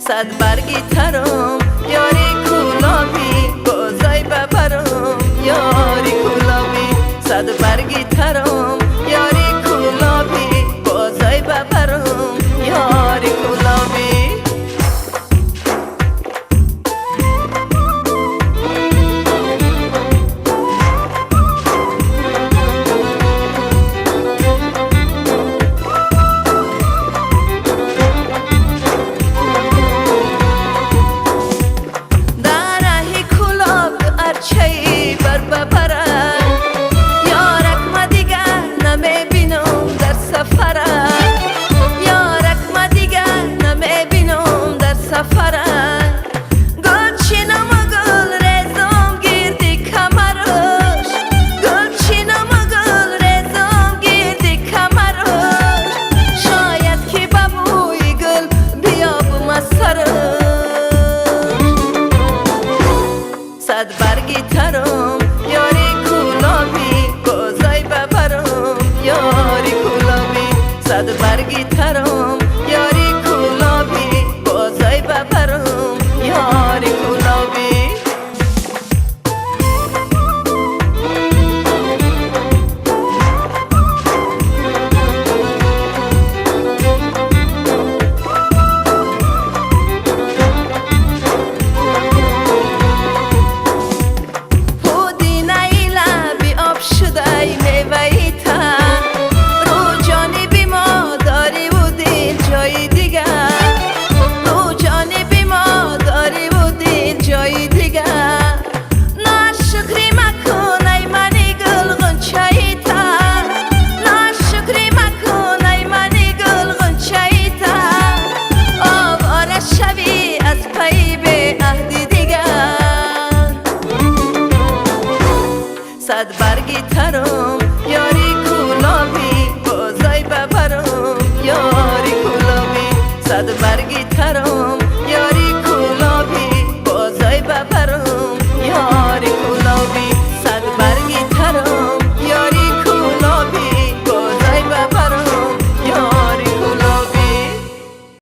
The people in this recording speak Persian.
صد برگی ترم یاری کلابی بازای ببرم یاری کلابی صد برگی ترم یاری کلابی بازای ببرم یاری کلابی چی بر ببرم یارک ما دیگر نمیبینم در سفرم یارک ما دیگر نمیبینم در سفرم گل چینم و گل ریزم گیردی کمرش گل چینم و گل ریزم گیردی کمرش شاید که ببوی گل بیابم از سرش صد برگی ترم یاری کلابی بازای ببرم یاری کلابی صد برگی ترم یاری کلابی بازای ببرم یاری کلابی صد برگی ترم یاری کلابی بازای ببرم یاری کلابی صد برگی ترم